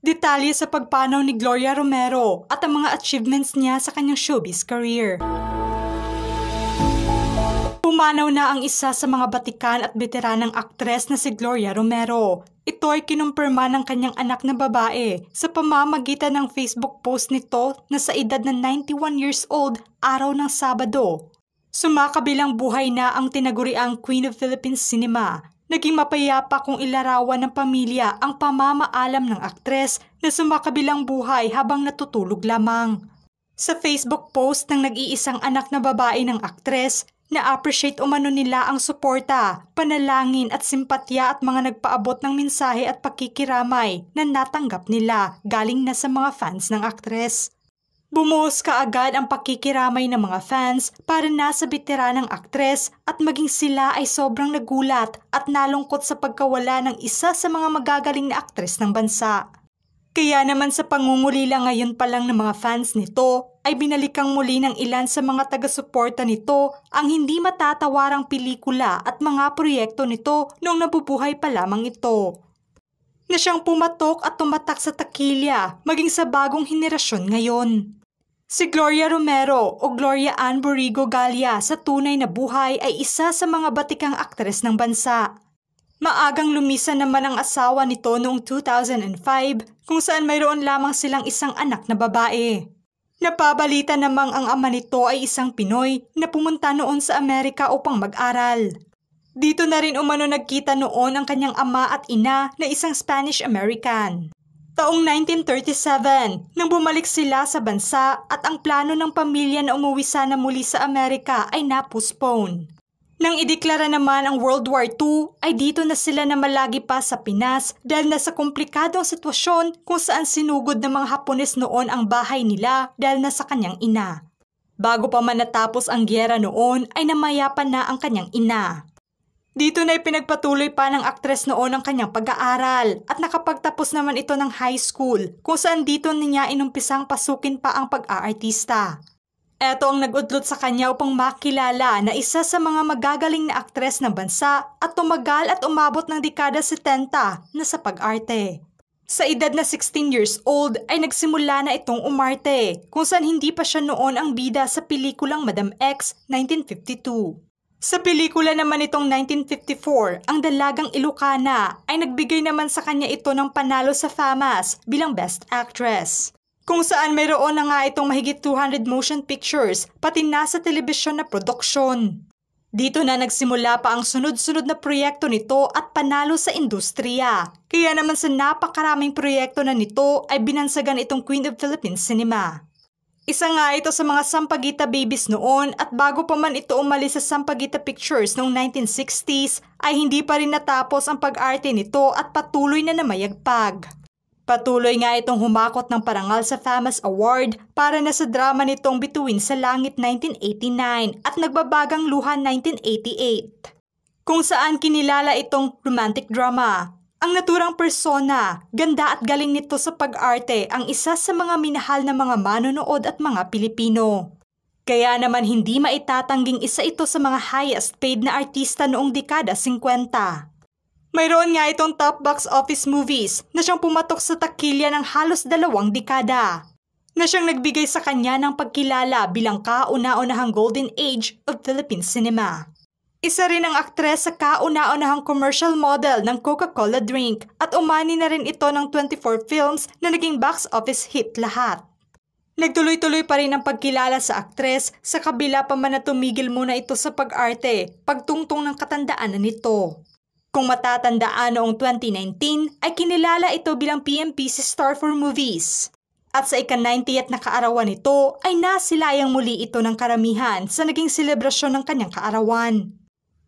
Detalye sa pagpanaw ni Gloria Romero at ang mga achievements niya sa kanyang showbiz career. Pumanaw na ang isa sa mga batikan at veteranang aktres na si Gloria Romero. Ito ay kinumpirma ng kanyang anak na babae sa pamamagitan ng Facebook post nito na sa edad na 91 years old araw ng Sabado. Sumakabilang buhay na ang tinaguriang Queen of Philippine Cinema. Naging mapayapa kung ilarawan ng pamilya ang pamamaalam ng aktres na sumakabilang buhay habang natutulog lamang. Sa Facebook post ng nag-iisang anak na babae ng aktres, na-appreciate umano nila ang suporta, panalangin at simpatya at mga nagpaabot ng mensahe at pakikiramay na natanggap nila galing na sa mga fans ng aktres. Bumuhos kaagad ang pakikiramay ng mga fans para nasa veteranang aktres at maging sila ay sobrang nagulat at nalungkot sa pagkawala ng isa sa mga magagaling na aktres ng bansa. Kaya naman sa pangungulila ngayon pa lang ng mga fans nito ay binalikang muli ng ilan sa mga taga-suporta nito ang hindi matatawarang pelikula at mga proyekto nito noong nabubuhay pa lamang ito. Na siyang pumatok at tumatak sa takilya maging sa bagong henerasyon ngayon. Si Gloria Romero o Gloria Ann Borrego Gallia sa tunay na buhay ay isa sa mga batikang aktres ng bansa. Maagang lumisan naman ang asawa nito noong 2005 kung saan mayroon lamang silang isang anak na babae. Napabalita namang ang ama nito ay isang Pinoy na pumunta noon sa Amerika upang mag-aral. Dito na rin umano nagkita noon ang kanyang ama at ina na isang Spanish-American. Taong 1937, nang bumalik sila sa bansa at ang plano ng pamilya na umuwi sana muli sa Amerika ay na-postpone. Nang ideklara naman ang World War II, ay dito na sila na malagi pa sa Pinas dahil nasa komplikadong sitwasyon kung saan sinugod ng mga Hapones noon ang bahay nila dahil nasa kanyang ina. Bago pa man natapos ang gyera noon ay namayapan na ang kanyang ina. Dito na ipinagpatuloy pa ng aktres noon ang kanyang pag-aaral at nakapagtapos naman ito ng high school kung saan dito niya inumpisang pasukin pa ang pag-aartista. Ito ang nag-udlot sa kanya upang makilala na isa sa mga magagaling na aktres ng bansa at tumagal at umabot ng dekada 70 na sa pag-arte. Sa edad na 16 years old ay nagsimula na itong umarte kung saan hindi pa siya noon ang bida sa pelikulang Madam X 1952. Sa pelikula naman itong 1954, ang Dalagang Ilocana ay nagbigay naman sa kanya ito ng panalo sa FAMAS bilang Best Actress. Kung saan mayroon na nga itong mahigit 200 motion pictures pati nasa telebisyon na produksyon. Dito na nagsimula pa ang sunod-sunod na proyekto nito at panalo sa industriya. Kaya naman sa napakaraming proyekto na nito ay binansagan itong Queen of Philippine Cinema. Isa nga ito sa mga Sampaguita babies noon at bago pa man ito umalis sa Sampaguita Pictures noong 1960s ay hindi pa rin natapos ang pag-arte nito at patuloy na namayagpag. Patuloy nga itong humakot ng parangal sa FAMAS Award para na sa drama nitong Bituin sa Langit 1989 at Nagbabagang Luha 1988. Kung saan kinilala itong romantic drama. Ang naturang persona, ganda at galing nito sa pag-arte ang isa sa mga minahal na mga manonood at mga Pilipino. Kaya naman hindi maitatangging isa ito sa mga highest paid na artista noong dekada 50. Mayroon nga itong top box office movies na siyang pumatok sa takilya ng halos 2 dekada. Na siyang nagbigay sa kanya ng pagkilala bilang kauna-unahang golden age of Philippine cinema. Isa rin ang aktres sa kauna-unahang commercial model ng Coca-Cola drink at umani na rin ito ng 24 films na naging box office hit lahat. Nagtuloy-tuloy pa rin ang pagkilala sa aktres sa kabila pa man na tumigil muna ito sa pag-arte pagtungtong ng katandaan nito. Kung matatandaan noong 2019 ay kinilala ito bilang PMPC Star for Movies. At sa ika-90th na kaarawan nito ay nasilayang muli ito ng karamihan sa naging selebrasyon ng kanyang kaarawan.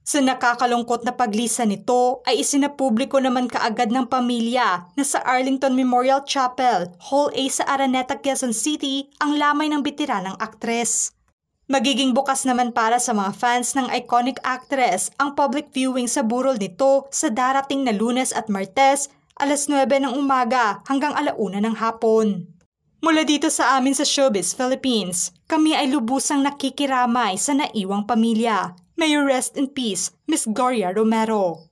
Sa nakakalungkot na paglisa nito ay isinapubliko naman kaagad ng pamilya na sa Arlington Memorial Chapel, Hall A sa Araneta, Quezon City ang lamay ng bitiranang aktres. Magiging bukas naman para sa mga fans ng iconic actress ang public viewing sa burol nito sa darating na Lunes at Martes, alas 9 ng umaga hanggang 1:00 ng hapon. Mula dito sa amin sa Showbiz Philippines, kami ay lubusang nakikiramay sa naiwang pamilya. May you rest in peace, Miss Gloria Romero.